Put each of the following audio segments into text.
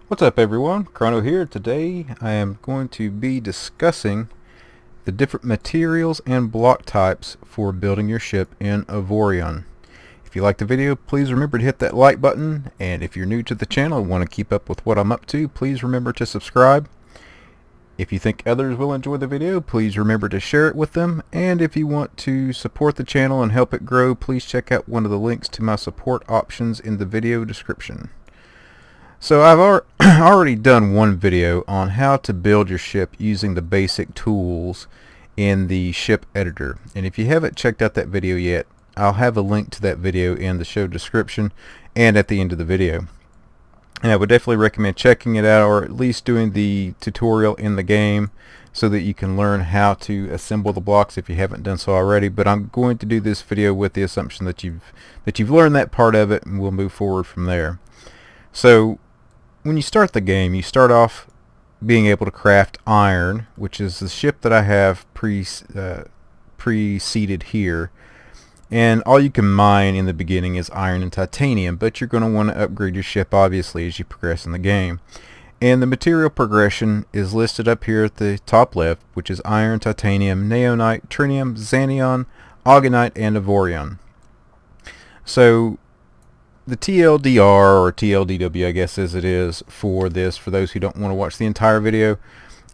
What's up everyone, Chrono here. Today I am going to be discussing the different materials and block types for building your ship in Avorion. If you like the video, please remember to hit that like button, and if you're new to the channel and want to keep up with what I'm up to, please remember to subscribe. If you think others will enjoy the video, please remember to share it with them, and if you want to support the channel and help it grow, please check out one of the links to my support options in the video description. So I've already done one video on how to build your ship using the basic tools in the ship editor, and if you haven't checked out that video yet, I'll have a link to that video in the show description and at the end of the video. And I would definitely recommend checking it out, or at least doing the tutorial in the game, so that you can learn how to assemble the blocks if you haven't done so already. But I'm going to do this video with the assumption that you've learned that part of it, and we'll move forward from there. So when you start the game, you start off being able to craft iron, which is the ship that I have preceded here. And all you can mine in the beginning is iron and titanium, but you're going to want to upgrade your ship obviously as you progress in the game. And the material progression is listed up here at the top left, which is iron, titanium, naonite, trinium, zanion, augenite, and avorion. So the TLDR, or TLDW I guess as it is for this, for those who don't want to watch the entire video,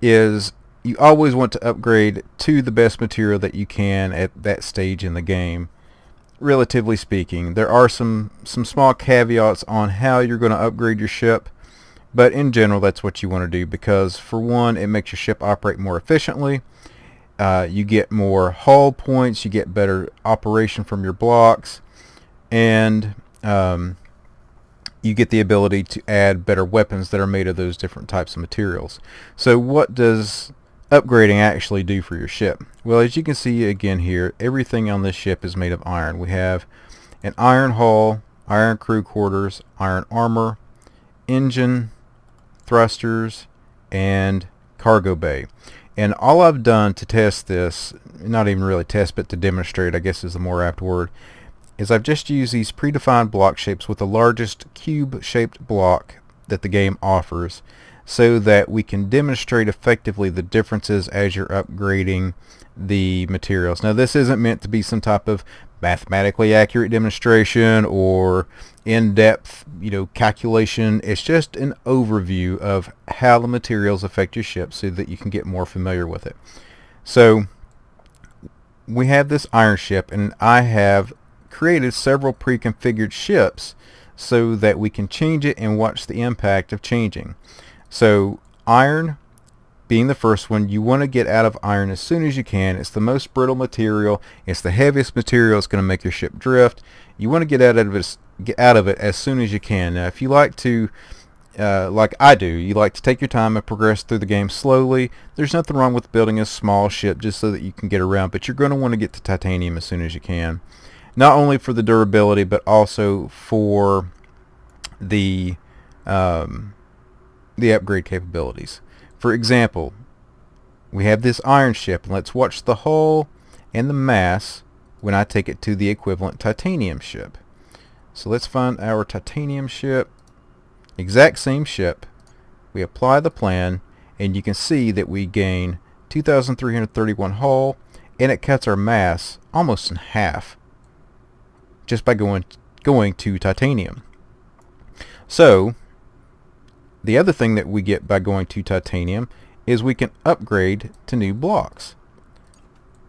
is you always want to upgrade to the best material that you can at that stage in the game. Relatively speaking, there are some small caveats on how you're going to upgrade your ship, but in general that's what you want to do, because for one, it makes your ship operate more efficiently. You get more hull points, you get better operation from your blocks, and you get the ability to add better weapons that are made of those different types of materials. So what does upgrading actually do for your ship? Well, as you can see again here, everything on this ship is made of iron. We have an iron hull, iron crew quarters, iron armor, engine, thrusters, and cargo bay. And all I've done to test this, not even really test, but to demonstrate, I guess is the more apt word, is I've just used these predefined block shapes with the largest cube-shaped block that the game offers, so that we can demonstrate effectively the differences as you're upgrading the materials. Now, this isn't meant to be some type of mathematically accurate demonstration or in-depth, calculation. It's just an overview of how the materials affect your ship so that you can get more familiar with it. So we have this iron ship, and I have created several pre-configured ships so that we can change it and watch the impact of changing. So iron being the first one, you want to get out of iron as soon as you can. It's the most brittle material, it's the heaviest material, it's going to make your ship drift. You want to get out of it as soon as you can. Now if you like to, like I do, you like to take your time and progress through the game slowly, there's nothing wrong with building a small ship just so that you can get around, but you're going to want to get to titanium as soon as you can. Not only for the durability, but also for the upgrade capabilities. For example, we have this iron ship, and let's watch the hull and the mass when I take it to the equivalent titanium ship. So let's find our titanium ship. Exact same ship. We apply the plan, and you can see that we gain 2,331 hull, and it cuts our mass almost in half just by going to titanium. So the other thing that we get by going to titanium is we can upgrade to new blocks.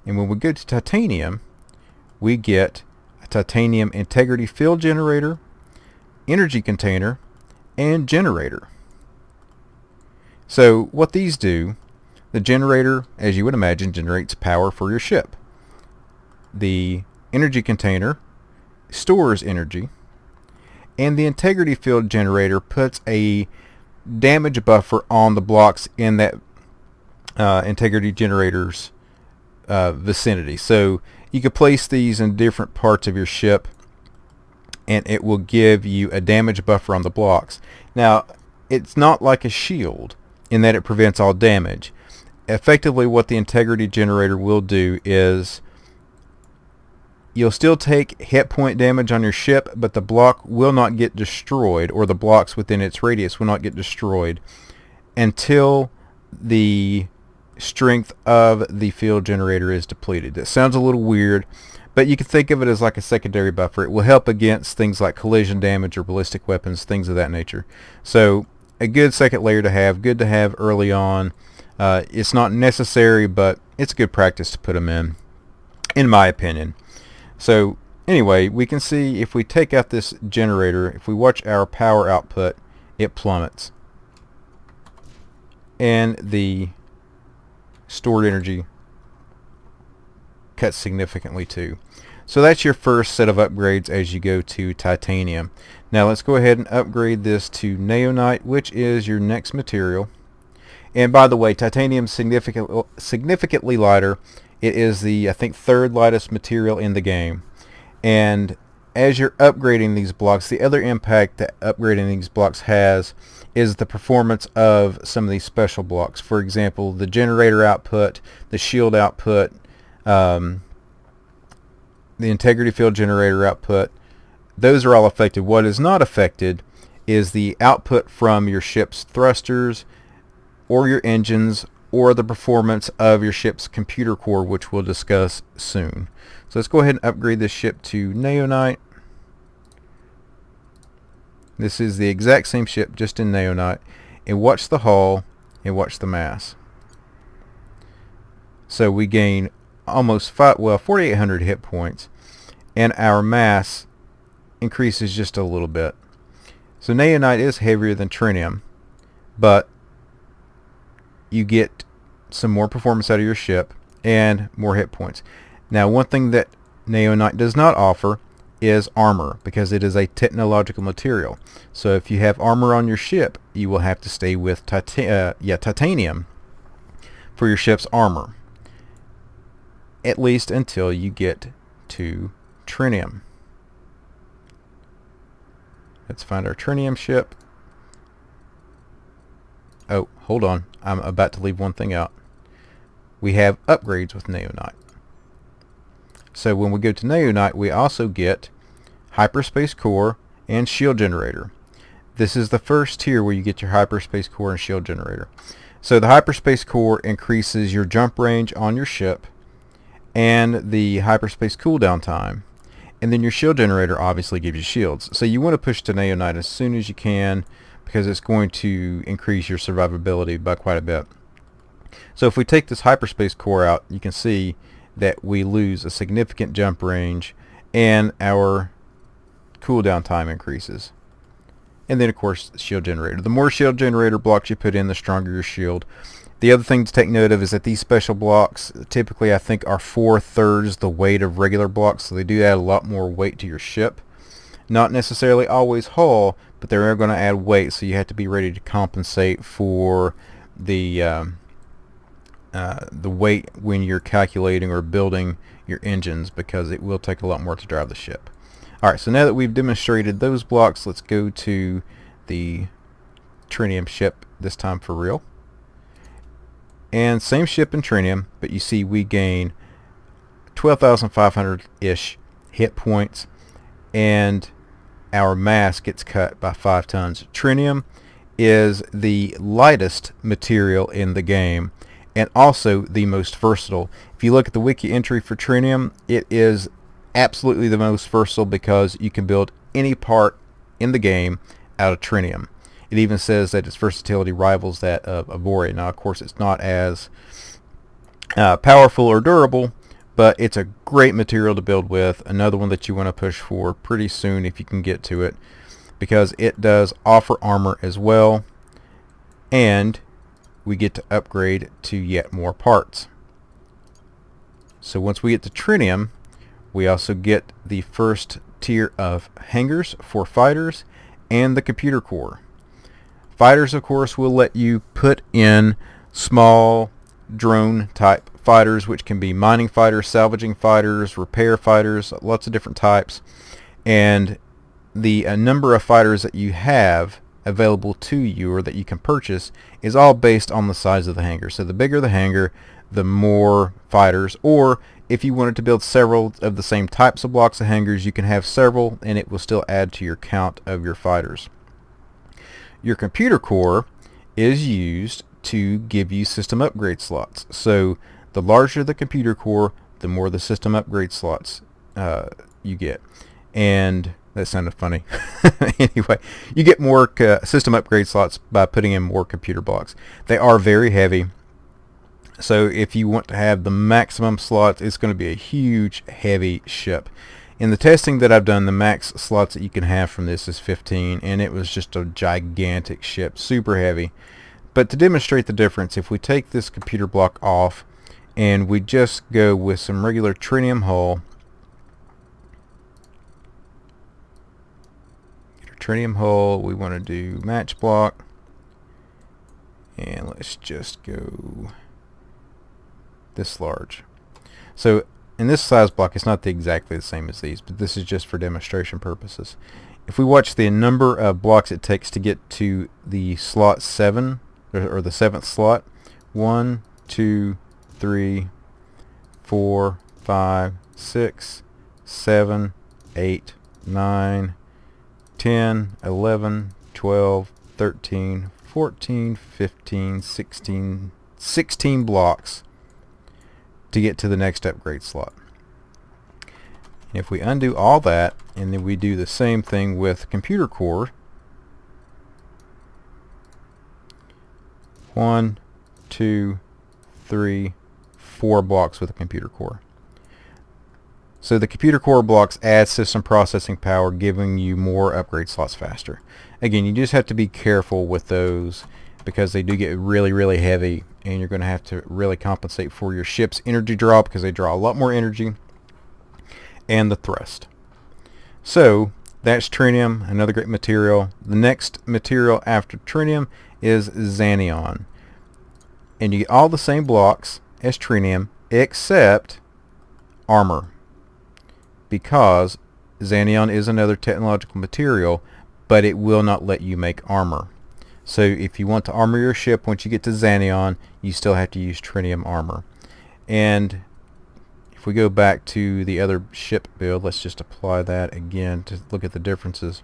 And when we go to titanium, we get a titanium integrity field generator, energy container, and generator. So what these do, the generator, as you would imagine, generates power for your ship. The energy container stores energy, and the integrity field generator puts a damage buffer on the blocks in that integrity generator's vicinity. So you could place these in different parts of your ship, and it will give you a damage buffer on the blocks. Now, it's not like a shield in that it prevents all damage. Effectively, what the integrity generator will do is You'll still take hit point damage on your ship, but the block will not get destroyed, or the blocks within its radius will not get destroyed until the strength of the field generator is depleted. It sounds a little weird, but you can think of it as like a secondary buffer. It will help against things like collision damage or ballistic weapons, things of that nature. So a good second layer to have, good to have early on. It's not necessary, but it's good practice to put them in my opinion. So anyway, we can see if we take out this generator, if we watch our power output, it plummets. And the stored energy cuts significantly too. So that's your first set of upgrades as you go to titanium. Now let's go ahead and upgrade this to Naonite, which is your next material. And by the way, titanium is significantly lighter. It is the, I think, third lightest material in the game. And as you're upgrading these blocks, the other impact that upgrading these blocks has is the performance of some of these special blocks. For example, the generator output, the shield output, the integrity field generator output, those are all affected. What is not affected is the output from your ship's thrusters or your engines, or the performance of your ship's computer core, which we'll discuss soon. So let's go ahead and upgrade this ship to Naonite. This is the exact same ship, just in Naonite. And watch the hull and watch the mass. So we gain almost 4,800 hit points, and our mass increases just a little bit. So Naonite is heavier than Trinium, but you get some more performance out of your ship and more hit points. Now, one thing that Naonite does not offer is armor, because it is a technological material. So if you have armor on your ship, you will have to stay with titanium for your ship's armor, at least until you get to Trinium. Let's find our Trinium ship. Oh, hold on. I'm about to leave one thing out. We have upgrades with Naonite. So when we go to Naonite, we also get hyperspace core and shield generator. This is the first tier where you get your hyperspace core and shield generator. So the hyperspace core increases your jump range on your ship and the hyperspace cooldown time. And then your shield generator obviously gives you shields. So you want to push to Naonite as soon as you can, because it's going to increase your survivability by quite a bit. So if we take this hyperspace core out, you can see that we lose a significant jump range and our cooldown time increases. And then of course the shield generator. The more shield generator blocks you put in, the stronger your shield. The other thing to take note of is that these special blocks typically, I think, are 4/3 the weight of regular blocks, so they do add a lot more weight to your ship. Not necessarily always hull, but they're going to add weight, so you have to be ready to compensate for the weight when you're calculating or building your engines, because it will take a lot more to drive the ship. Alright, so now that we've demonstrated those blocks, let's go to the Trinium ship, this time for real. And same ship in Trinium, but you see we gain 12,500-ish hit points, and our mass gets cut by 5 tons. Trinium is the lightest material in the game, and also the most versatile. If you look at the wiki entry for Trinium, it is absolutely the most versatile, because you can build any part in the game out of Trinium. It even says that its versatility rivals that of Avorion. Now, of course, it's not as powerful or durable, but it's a great material to build with. Another one that you want to push for pretty soon if you can get to it, because it does offer armor as well, and we get to upgrade to yet more parts. So once we get to Trinium, we also get the first tier of hangars for fighters and the computer core. Fighters, of course, will let you put in small drone type fighters, which can be mining fighters, salvaging fighters, repair fighters, lots of different types. And the number of fighters that you have available to you, or that you can purchase, is all based on the size of the hangar. So the bigger the hangar, the more fighters, or if you wanted to build several of the same types of blocks of hangars, you can have several and it will still add to your count of your fighters. Your computer core is used to give you system upgrade slots. So the larger the computer core, the more the system upgrade slots you get. And that sounded funny. Anyway, you get more system upgrade slots by putting in more computer blocks. They are very heavy. So if you want to have the maximum slots, it's going to be a huge, heavy ship. In the testing that I've done, the max slots that you can have from this is 15, and it was just a gigantic ship, super heavy. But to demonstrate the difference, if we take this computer block off and we just go with some regular Trinium hull, Trinium hull, we want to do match block, and let's just go this large. So in this size block, it's not exactly the same as these, but this is just for demonstration purposes. If we watch the number of blocks it takes to get to the slot 7, or the 7th slot, 1, 2, 3, 4, 5, 6, 7, 8, 9, 10, 11, 12, 13, 14, 15, 16 blocks to get to the next upgrade slot. If we undo all that and then we do the same thing with computer core, 1, 2, 3, 4 blocks with a computer core. So the computer core blocks add system processing power, giving you more upgrade slots faster. Again, you just have to be careful with those because they do get really, really heavy, and you're going to have to really compensate for your ship's energy draw because they draw a lot more energy, and the thrust. So that's Trinium, another great material. The next material after Trinium is Zanion, and you get all the same blocks as Trinium except armor, because Zanion is another technological material, but it will not let you make armor. So if you want to armor your ship, once you get to Zanion, you still have to use Trinium armor. And if we go back to the other ship build, let's just apply that again to look at the differences.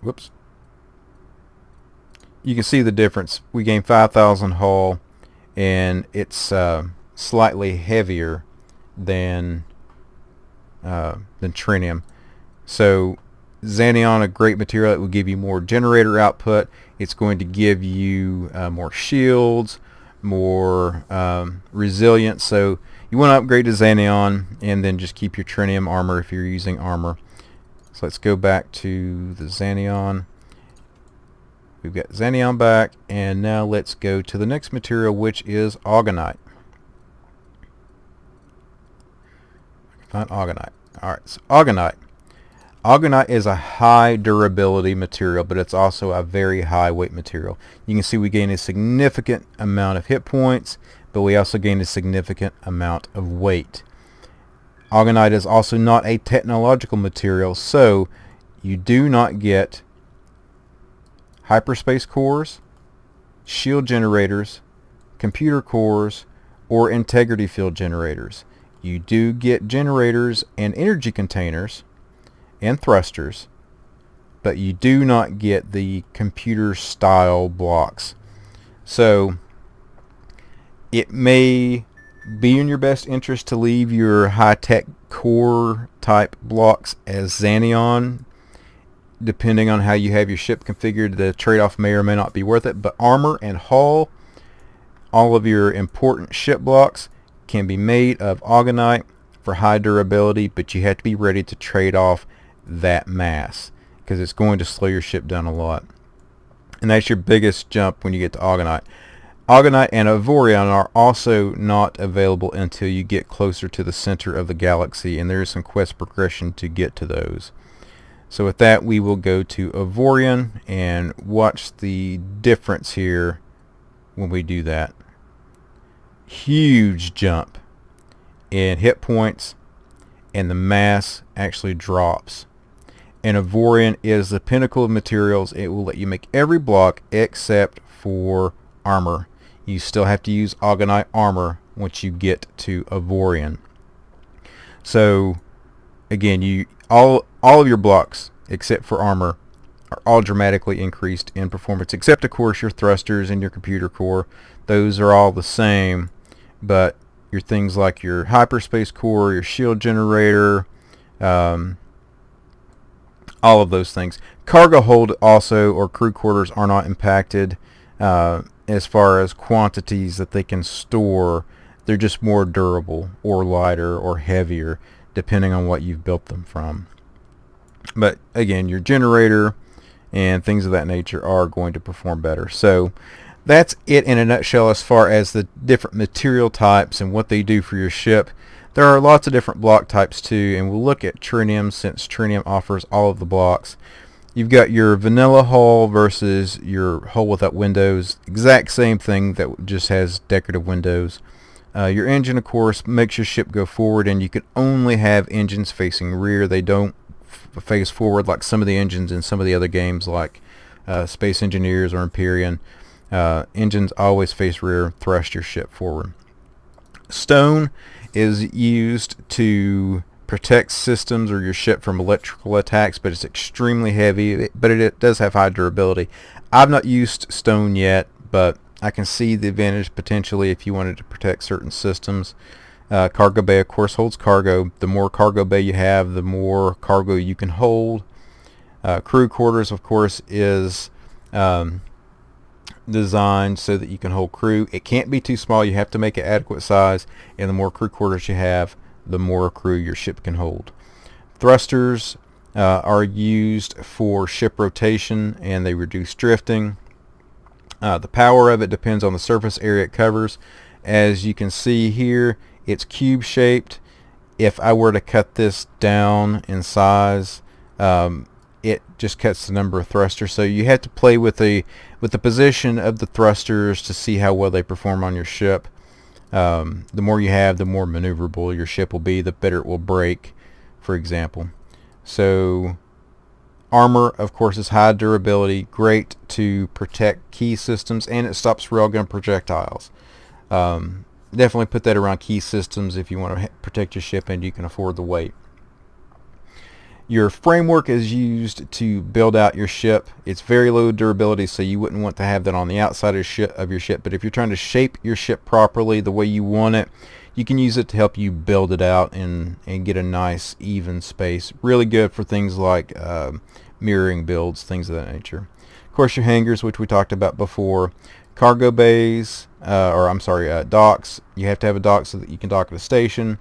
Whoops. You can see the difference. We gain 5,000 hull, and it's slightly heavier than Trinium. So Zanion, a great material. It will give you more generator output. It's going to give you more shields, more resilience. So you want to upgrade to Zanion and then just keep your Trinium armor if you're using armor. So let's go back to the Zanion. We've got Zanion back, and now let's go to the next material, which is Augenite. Find Augenite. Alright, so Augenite. Augenite is a high durability material, but it's also a very high weight material. You can see we gain a significant amount of hit points, but we also gain a significant amount of weight. Augenite is also not a technological material, so you do not get hyperspace cores, shield generators, computer cores, or integrity field generators. You do get generators and energy containers and thrusters, but you do not get the computer style blocks. So it may be in your best interest to leave your high-tech core type blocks as Zanion. Depending on how you have your ship configured, the trade-off may or may not be worth it. But armor and hull, all of your important ship blocks can be made of Augenite for high durability, but you have to be ready to trade off that mass because it's going to slow your ship down a lot. And that's your biggest jump when you get to Augenite. Augenite and Avorion are also not available until you get closer to the center of the galaxy, and there is some quest progression to get to those. So with that, we will go to Avorion and watch the difference here when we do that. Huge jump in hit points, and the mass actually drops. And Avorion is the pinnacle of materials. It will let you make every block except for armor. You still have to use Naonite armor once you get to Avorion. So again, all of your blocks except for armor are all dramatically increased in performance, except of course your thrusters and your computer core. Those are all the same, but your things like your hyperspace core, your shield generator, all of those things. Cargo hold also, or crew quarters, are not impacted as far as quantities that they can store. They're just more durable or lighter or heavier depending on what you've built them from. But again, your generator and things of that nature are going to perform better. So that's it in a nutshell as far as the different material types and what they do for your ship. There are lots of different block types too, and we'll look at Trinium since Trinium offers all of the blocks. You've got your vanilla hull versus your hull without windows. Exact same thing, that just has decorative windows. Your engine, of course, makes your ship go forward, and you can only have engines facing rear. They don't face forward like some of the engines in some of the other games like Space Engineers or Empyrean. Engines always face rear, thrust your ship forward. Stone is used to protect systems or your ship from electrical attacks, but it's extremely heavy, but it does have high durability. I've not used stone yet, but I can see the advantage potentially if you wanted to protect certain systems. Cargo bay, of course, holds cargo. The more cargo bay you have, the more cargo you can hold. Crew quarters, of course, is designed so that you can hold crew. It can't be too small. You have to make it adequate size, and the more crew quarters you have, the more crew your ship can hold. Thrusters are used for ship rotation, and they reduce drifting. The power of it depends on the surface area it covers. As you can see here, it's cube shaped. If I were to cut this down in size, it just cuts the number of thrusters. So you have to play with the position of the thrusters to see how well they perform on your ship. The more you have, the more maneuverable your ship will be, the better it will break, for example. So armor, of course, is high durability, great to protect key systems, and it stops railgun projectiles. Definitely put that around key systems if you want to protect your ship and you can afford the weight. Your framework is used to build out your ship. It's very low durability, so you wouldn't want to have that on the outside of your ship, but if you're trying to shape your ship properly the way you want it, you can use it to help you build it out and get a nice even space. Really good for things like mirroring builds, things of that nature. Of course, your hangars, which we talked about before. Cargo bays, docks. You have to have a dock so that you can dock at a station.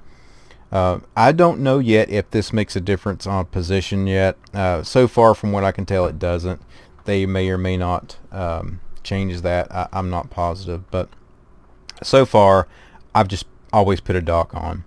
I don't know yet if this makes a difference on position yet. So far, from what I can tell, it doesn't. They may or may not change that. I'm not positive, but so far, I've just always put a dock on.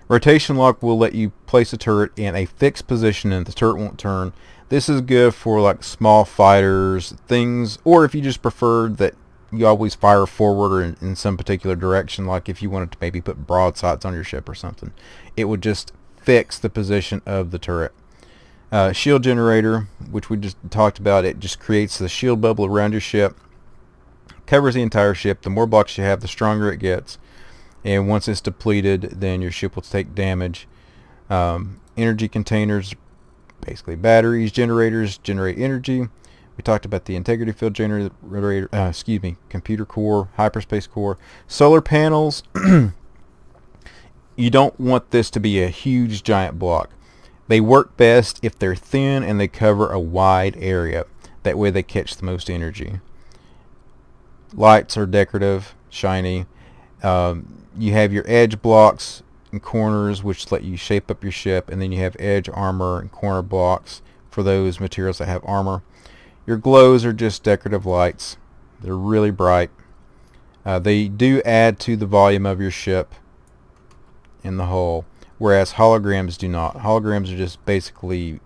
Rotation lock will let you place a turret in a fixed position and the turret won't turn. This is good for like small fighters, things, or if you just prefer that you always fire forward or in some particular direction, like if you wanted to maybe put broadsides on your ship or something. It would just fix the position of the turret. Shield generator, which we just talked about, it just creates the shield bubble around your ship, covers the entire ship. The more blocks you have, the stronger it gets, and once it's depleted, then your ship will take damage. Energy containers, basically batteries. Generators generate energy. We talked about the integrity field generator, computer core, hyperspace core. Solar panels, you don't want this to be a huge giant block. They work best if they're thin and they cover a wide area. That way they catch the most energy. Lights are decorative, shiny. You have your edge blocks and corners, which let you shape up your ship, and then you have edge armor and corner blocks for those materials that have armor. Your glows are just decorative lights. They're really bright. They do add to the volume of your ship in the hull, whereas holograms do not. Holograms are just basically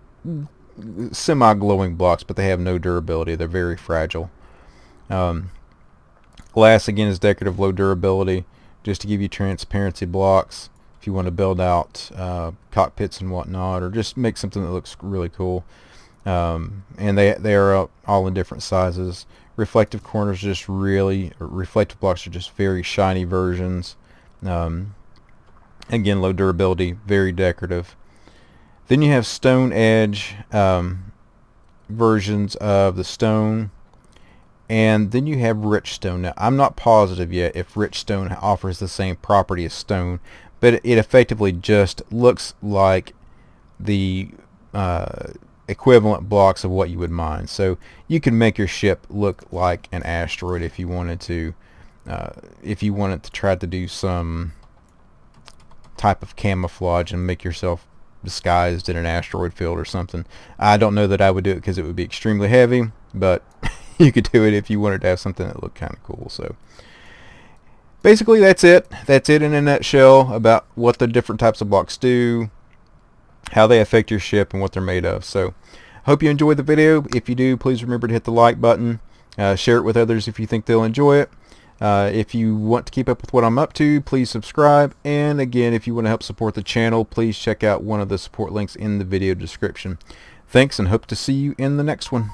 semi-glowing blocks, but they have no durability. They're very fragile. Glass, again, is decorative, low durability, just to give you transparency blocks if you want to build out cockpits and whatnot, or just make something that looks really cool. And they are all in different sizes. reflective corners just reflective blocks are just very shiny versions. Again, low durability, very decorative. Then you have stone edge versions of the stone, and then you have rich stone. Now, I'm not positive yet if rich stone offers the same property as stone, but it effectively just looks like the equivalent blocks of what you would mine. So you can make your ship look like an asteroid if you wanted to. If you wanted to try to do some type of camouflage and make yourself disguised in an asteroid field or something. I don't know that I would do it because it would be extremely heavy, but you could do it if you wanted to have something that looked kind of cool. So basically that's it. That's it in a nutshell about what the different types of blocks do, how they affect your ship, and what they're made of. So hope you enjoyed the video. If you do, please remember to hit the like button. Share it with others if you think they'll enjoy it. If you want to keep up with what I'm up to, please subscribe. And again, if you want to help support the channel, please check out one of the support links in the video description. Thanks, and hope to see you in the next one.